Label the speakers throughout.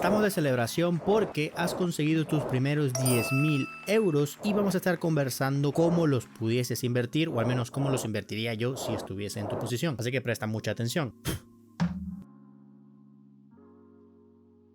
Speaker 1: Estamos de celebración porque has conseguido tus primeros 10.000 euros y vamos a estar conversando cómo los pudieses invertir, o al menos cómo los invertiría yo si estuviese en tu posición. Así que presta mucha atención.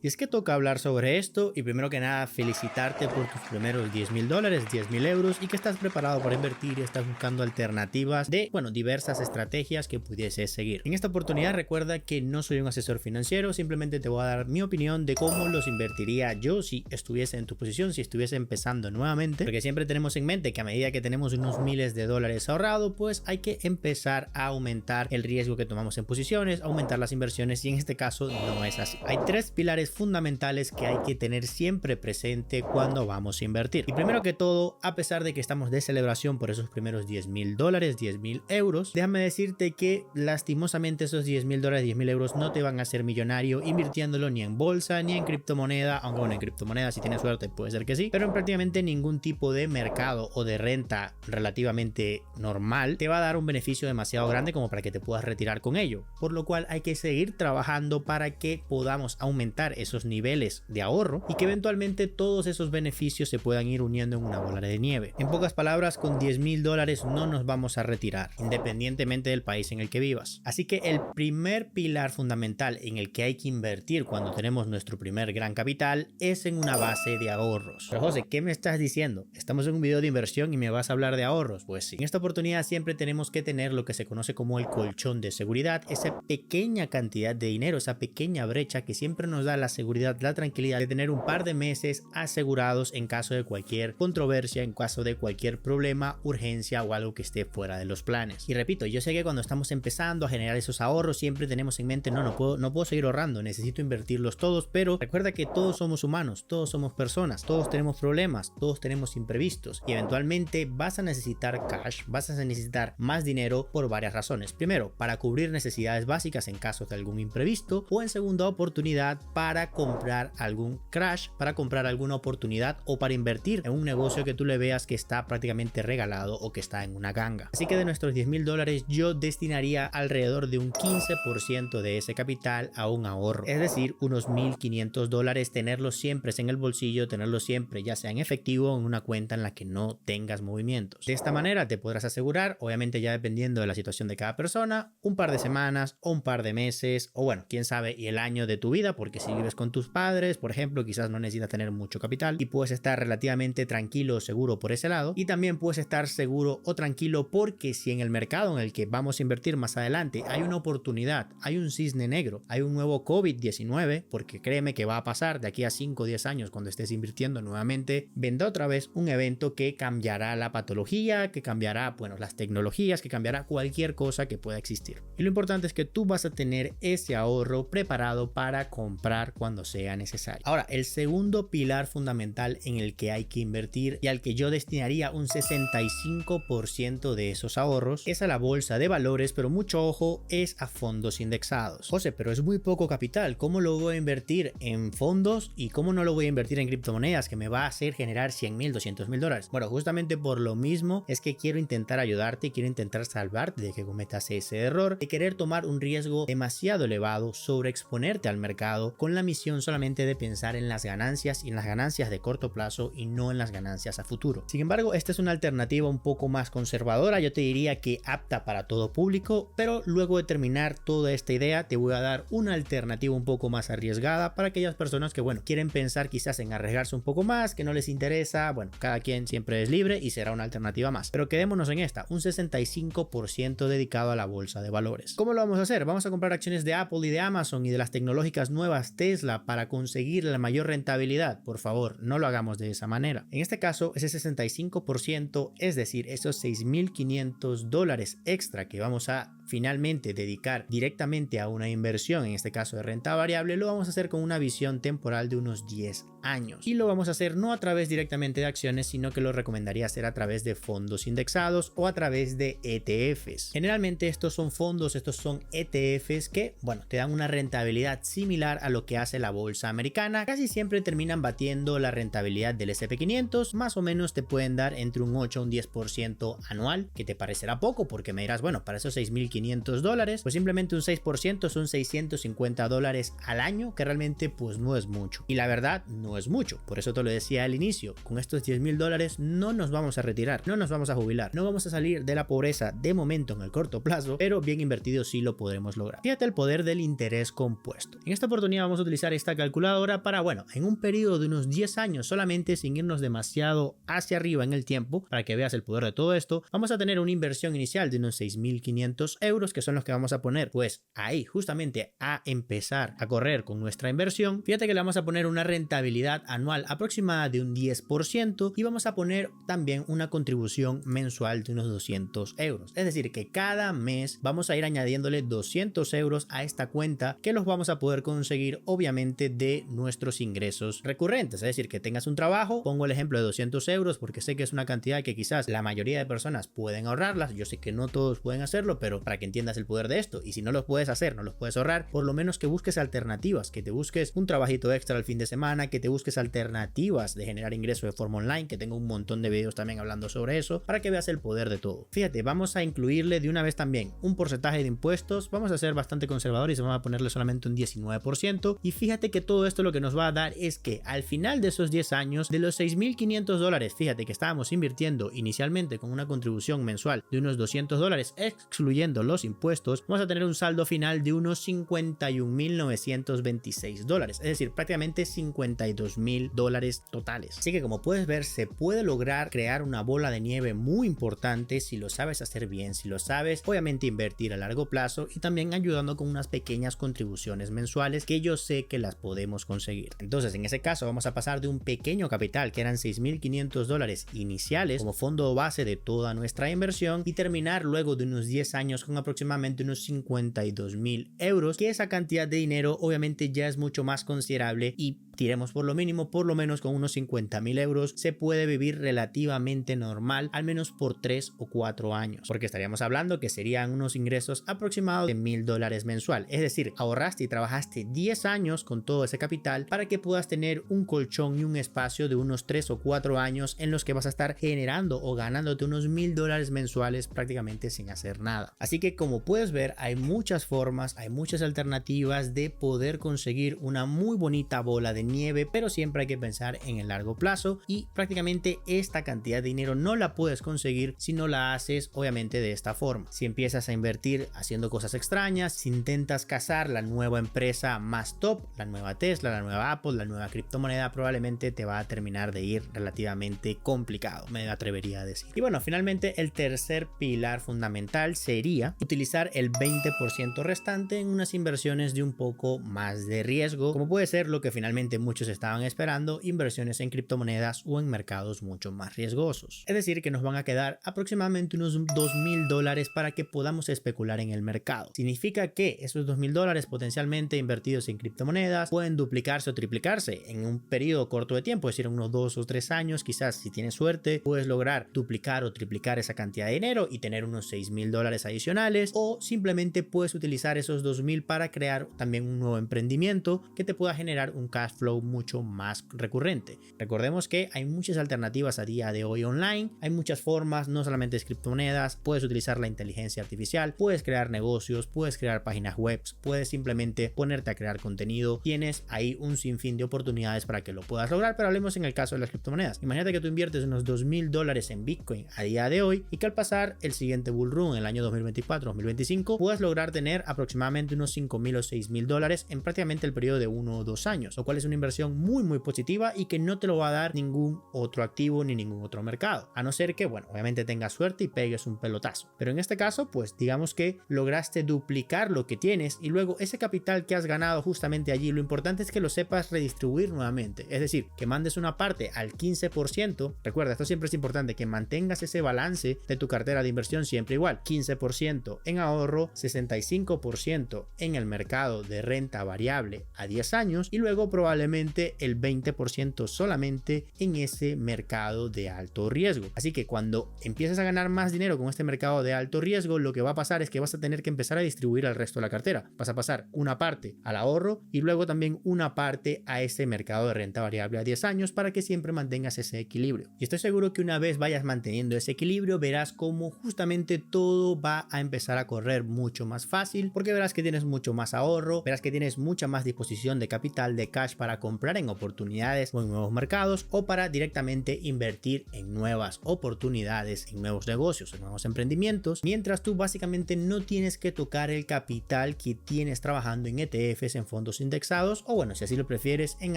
Speaker 1: Y es que toca hablar sobre esto y primero que nada felicitarte por tus primeros 10.000 dólares, 10.000 euros y que estás preparado para invertir y estás buscando alternativas de, diversas estrategias que pudieses seguir. En esta oportunidad recuerda que no soy un asesor financiero, simplemente te voy a dar mi opinión de cómo los invertiría yo si estuviese en tu posición, si estuviese empezando nuevamente, porque siempre tenemos en mente que a medida que tenemos unos miles de dólares ahorrados, pues hay que empezar a aumentar el riesgo que tomamos en posiciones, aumentar las inversiones y en este caso no es así. Hay tres pilares fundamentales que hay que tener siempre presente cuando vamos a invertir. Y primero que todo, a pesar de que estamos de celebración por esos primeros 10.000 dólares, 10.000 euros, déjame decirte que lastimosamente esos 10.000 dólares, 10.000 euros no te van a hacer millonario invirtiéndolo ni en bolsa ni en criptomoneda, aunque bueno, en criptomoneda si tienes suerte puede ser que sí, pero en prácticamente ningún tipo de mercado o de renta relativamente normal te va a dar un beneficio demasiado grande como para que te puedas retirar con ello, por lo cual hay que seguir trabajando para que podamos aumentar esos niveles de ahorro y que eventualmente todos esos beneficios se puedan ir uniendo en una bola de nieve. En pocas palabras, con 10.000 dólares no nos vamos a retirar, independientemente del país en el que vivas. Así que el primer pilar fundamental en el que hay que invertir cuando tenemos nuestro primer gran capital es en una base de ahorros. Pero José, ¿qué me estás diciendo? Estamos en un video de inversión y me vas a hablar de ahorros. Pues sí, en esta oportunidad siempre tenemos que tener lo que se conoce como el colchón de seguridad, esa pequeña cantidad de dinero, esa pequeña brecha que siempre nos da la seguridad, la tranquilidad de tener un par de meses asegurados en caso de cualquier controversia, en caso de cualquier problema, urgencia o algo que esté fuera de los planes. Y repito, yo sé que cuando estamos empezando a generar esos ahorros siempre tenemos en mente no puedo seguir ahorrando, necesito invertirlos todos, pero recuerda que todos somos humanos, todos somos personas, todos tenemos problemas, todos tenemos imprevistos y eventualmente vas a necesitar cash, vas a necesitar más dinero por varias razones. Primero, para cubrir necesidades básicas en caso de algún imprevisto, o en segunda oportunidad para comprar algún crash, para comprar alguna oportunidad o para invertir en un negocio que tú le veas que está prácticamente regalado o que está en una ganga. Así que de nuestros 10.000 dólares yo destinaría alrededor de un 15% de ese capital a un ahorro, es decir, unos 1.500 dólares, tenerlos siempre en el bolsillo, tenerlos siempre ya sea en efectivo o en una cuenta en la que no tengas movimientos. De esta manera te podrás asegurar, obviamente ya dependiendo de la situación de cada persona, un par de semanas o un par de meses o bueno, quién sabe, y el año de tu vida, porque si vives con tus padres, por ejemplo, quizás no necesitas tener mucho capital y puedes estar relativamente tranquilo o seguro por ese lado, y también puedes estar seguro o tranquilo porque si en el mercado en el que vamos a invertir más adelante hay una oportunidad, hay un cisne negro, hay un nuevo COVID-19, porque créeme que va a pasar de aquí a 5 o 10 años cuando estés invirtiendo nuevamente, vendrá otra vez un evento que cambiará la patología, que cambiará, bueno, las tecnologías, que cambiará cualquier cosa que pueda existir. Y lo importante es que tú vas a tener ese ahorro preparado para comprar cuando sea necesario. Ahora, el segundo pilar fundamental en el que hay que invertir y al que yo destinaría un 65% de esos ahorros es a la bolsa de valores, pero mucho ojo, es a fondos indexados. José, pero es muy poco capital, ¿cómo lo voy a invertir en fondos y cómo no lo voy a invertir en criptomonedas que me va a hacer generar 100.000, 200.000 dólares? Bueno, justamente por lo mismo es que quiero intentar ayudarte y quiero intentar salvarte de que cometas ese error de querer tomar un riesgo demasiado elevado, sobre exponerte al mercado con la misión solamente de pensar en las ganancias y en las ganancias de corto plazo y no en las ganancias a futuro. Sin embargo, esta es una alternativa un poco más conservadora, yo te diría que apta para todo público, pero luego de terminar toda esta idea te voy a dar una alternativa un poco más arriesgada para aquellas personas que, bueno, quieren pensar quizás en arriesgarse un poco más, que no les interesa, bueno, cada quien siempre es libre y será una alternativa más, pero quedémonos en esta, un 65% dedicado a la bolsa de valores. ¿Cómo lo vamos a hacer? Vamos a comprar acciones de Apple y de Amazon y de las tecnológicas nuevas Tesla para conseguir la mayor rentabilidad. Por favor, no lo hagamos de esa manera. En este caso, ese 65%, es decir, esos 6.500 dólares extra que vamos a finalmente dedicar directamente a una inversión, en este caso de renta variable, lo vamos a hacer con una visión temporal de unos 10 años. Y lo vamos a hacer no a través directamente de acciones, sino que lo recomendaría hacer a través de fondos indexados o a través de ETFs. Generalmente estos son fondos, estos son ETFs que, bueno, te dan una rentabilidad similar a lo que hace la bolsa americana. Casi siempre terminan batiendo la rentabilidad del S&P 500, más o menos te pueden dar entre un 8 o un 10% anual, que te parecerá poco porque me dirás, bueno, para esos 6.500 $6.500, pues simplemente un 6% son $650 al año, que realmente pues no es mucho. Y la verdad no es mucho, por eso te lo decía al inicio, con estos $10.000 no nos vamos a retirar, no nos vamos a jubilar, no vamos a salir de la pobreza de momento en el corto plazo, pero bien invertido sí lo podremos lograr. Fíjate el poder del interés compuesto. En esta oportunidad vamos a utilizar esta calculadora para, bueno, en un periodo de unos 10 años solamente, sin irnos demasiado hacia arriba en el tiempo, para que veas el poder de todo esto, vamos a tener una inversión inicial de unos 6.500 euros, que son los que vamos a poner pues ahí justamente a empezar a correr con nuestra inversión. Fíjate que le vamos a poner una rentabilidad anual aproximada de un 10% y vamos a poner también una contribución mensual de unos 200 euros. Es decir, que cada mes vamos a ir añadiéndole 200 euros a esta cuenta, que los vamos a poder conseguir obviamente de nuestros ingresos recurrentes. Es decir, que tengas un trabajo, pongo el ejemplo de 200 euros porque sé que es una cantidad que quizás la mayoría de personas pueden ahorrarlas. Yo sé que no todos pueden hacerlo, pero para que entiendas el poder de esto, y si no los puedes hacer, no los puedes ahorrar, por lo menos que busques alternativas, que te busques un trabajito extra al fin de semana, que te busques alternativas de generar ingresos de forma online, que tengo un montón de videos también hablando sobre eso, para que veas el poder de todo. Fíjate, vamos a incluirle de una vez también un porcentaje de impuestos, vamos a ser bastante conservadores y vamos a ponerle solamente un 19%, y fíjate que todo esto lo que nos va a dar es que al final de esos 10 años, de los $6.500, fíjate que estábamos invirtiendo inicialmente con una contribución mensual de unos $200, excluyendo los impuestos, vamos a tener un saldo final de unos $51.926, es decir, prácticamente $52.000 totales. Así que como puedes ver, se puede lograr crear una bola de nieve muy importante si lo sabes hacer bien, si lo sabes obviamente invertir a largo plazo y también ayudando con unas pequeñas contribuciones mensuales que yo sé que las podemos conseguir. Entonces en ese caso vamos a pasar de un pequeño capital que eran $6.500 iniciales como fondo base de toda nuestra inversión y terminar luego de unos 10 años con aproximadamente unos 52.000 euros, que esa cantidad de dinero obviamente ya es mucho más considerable y tiremos por lo mínimo, por lo menos con unos 50.000 euros se puede vivir relativamente normal, al menos por 3 o 4 años, porque estaríamos hablando que serían unos ingresos aproximados de $1.000 mensual. Es decir, ahorraste y trabajaste 10 años con todo ese capital para que puedas tener un colchón y un espacio de unos 3 o 4 años en los que vas a estar generando o ganándote unos $1.000 mensuales prácticamente sin hacer nada. Así que como puedes ver, hay muchas formas, hay muchas alternativas de poder conseguir una muy bonita bola de nieve, pero siempre hay que pensar en el largo plazo y prácticamente esta cantidad de dinero no la puedes conseguir si no la haces obviamente de esta forma. Si empiezas a invertir haciendo cosas extrañas, si intentas cazar la nueva empresa más top, la nueva Tesla, la nueva Apple, la nueva criptomoneda, probablemente te va a terminar de ir relativamente complicado, me atrevería a decir. Y bueno, finalmente el tercer pilar fundamental sería utilizar el 20% restante en unas inversiones de un poco más de riesgo, como puede ser lo que finalmente muchos estaban esperando, inversiones en criptomonedas o en mercados mucho más riesgosos. Es decir, que nos van a quedar aproximadamente unos $2.000 para que podamos especular en el mercado. Significa que esos $2.000 potencialmente invertidos en criptomonedas pueden duplicarse o triplicarse en un periodo corto de tiempo, es decir, unos 2 o 3 años. Quizás si tienes suerte puedes lograr duplicar o triplicar esa cantidad de dinero y tener unos $6.000 adicionales, o simplemente puedes utilizar esos $2.000 para crear también un nuevo emprendimiento que te pueda generar un cash flow mucho más recurrente. Recordemos que hay muchas alternativas a día de hoy online, hay muchas formas, no solamente es criptomonedas, puedes utilizar la inteligencia artificial, puedes crear negocios, puedes crear páginas web, puedes simplemente ponerte a crear contenido, tienes ahí un sinfín de oportunidades para que lo puedas lograr. Pero hablemos en el caso de las criptomonedas. Imagínate que tú inviertes unos $2.000 en Bitcoin a día de hoy y que al pasar el siguiente bull run en el año 2024-2025 puedas lograr tener aproximadamente unos $5.000 o $6.000 en prácticamente el periodo de 1 o 2 años, lo cual es una inversión muy positiva y que no te lo va a dar ningún otro activo ni ningún otro mercado, a no ser que, bueno, obviamente tengas suerte y pegues un pelotazo. Pero en este caso, pues digamos que lograste duplicar lo que tienes y luego ese capital que has ganado justamente allí, lo importante es que lo sepas redistribuir nuevamente, es decir, que mandes una parte al 15%. Recuerda, esto siempre es importante, que mantengas ese balance de tu cartera de inversión siempre igual, 15% en ahorro, 65% en el mercado de renta variable a 10 años y luego probablemente posiblemente el 20% solamente en ese mercado de alto riesgo. Así que cuando empieces a ganar más dinero con este mercado de alto riesgo, lo que va a pasar es que vas a tener que empezar a distribuir al resto de la cartera. Vas a pasar una parte al ahorro y luego también una parte a este mercado de renta variable a 10 años para que siempre mantengas ese equilibrio. Y estoy seguro que una vez vayas manteniendo ese equilibrio, verás cómo justamente todo va a empezar a correr mucho más fácil, porque verás que tienes mucho más ahorro, verás que tienes mucha más disposición de capital, de cash para comprar en oportunidades o en nuevos mercados o para directamente invertir en nuevas oportunidades, en nuevos negocios, en nuevos emprendimientos, mientras tú básicamente no tienes que tocar el capital que tienes trabajando en ETFs, en fondos indexados o bueno, si así lo prefieres, en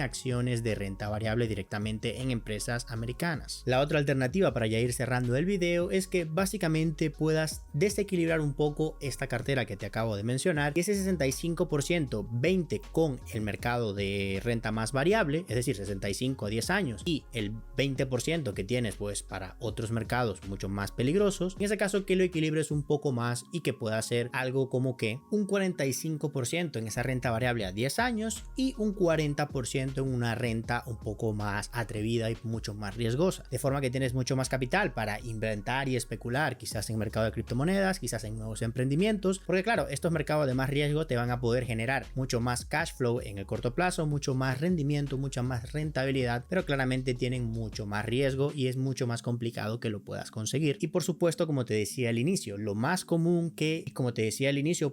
Speaker 1: acciones de renta variable directamente en empresas americanas. La otra alternativa para ya ir cerrando el video es que básicamente puedas desequilibrar un poco esta cartera que te acabo de mencionar, y ese 65%, 20 con el mercado de renta más variable, es decir, 65 a 10 años, y el 20% que tienes pues para otros mercados mucho más peligrosos. En ese caso, que lo equilibres un poco más y que pueda ser algo como que un 45% en esa renta variable a 10 años y un 40% en una renta un poco más atrevida y mucho más riesgosa, de forma que tienes mucho más capital para inventar y especular, quizás en mercado de criptomonedas, quizás en nuevos emprendimientos, porque claro, estos mercados de más riesgo te van a poder generar mucho más cash flow en el corto plazo, mucho más rendimiento, mucha más rentabilidad, pero claramente tienen mucho más riesgo y es mucho más complicado que lo puedas conseguir. Y por supuesto, como te decía al inicio, lo más común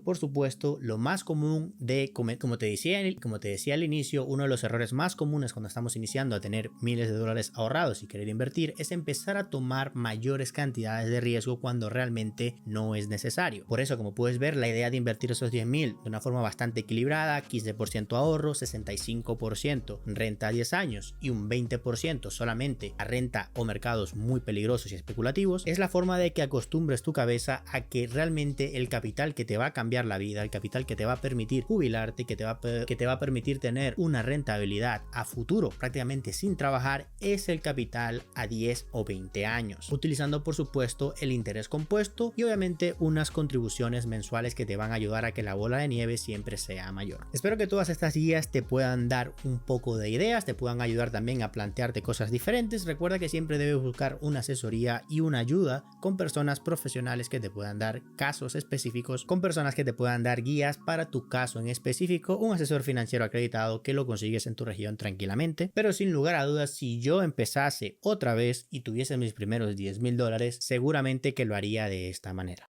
Speaker 1: por supuesto, lo más común de, como te decía al inicio, uno de los errores más comunes cuando estamos iniciando a tener miles de dólares ahorrados y querer invertir es empezar a tomar mayores cantidades de riesgo cuando realmente no es necesario. Por eso, como puedes ver, la idea de invertir esos 10,000 de una forma bastante equilibrada, 15% ahorro, 65% renta a 10 años y un 20% solamente a renta o mercados muy peligrosos y especulativos, es la forma de que acostumbres tu cabeza a que realmente el capital que te va a cambiar la vida, el capital que te va a permitir jubilarte, que te va a permitir tener una rentabilidad a futuro prácticamente sin trabajar, es el capital a 10 o 20 años, utilizando por supuesto el interés compuesto y obviamente unas contribuciones mensuales que te van a ayudar a que la bola de nieve siempre sea mayor. Espero que todas estas guías te puedan dar un poco de ideas, te puedan ayudar también a plantearte cosas diferentes. Recuerda que siempre debes buscar una asesoría y una ayuda con personas profesionales que te puedan dar casos específicos, con personas que te puedan dar guías para tu caso en específico, un asesor financiero acreditado que lo consigues en tu región tranquilamente. Pero sin lugar a dudas, si yo empezase otra vez y tuviese mis primeros $10,000, seguramente que lo haría de esta manera.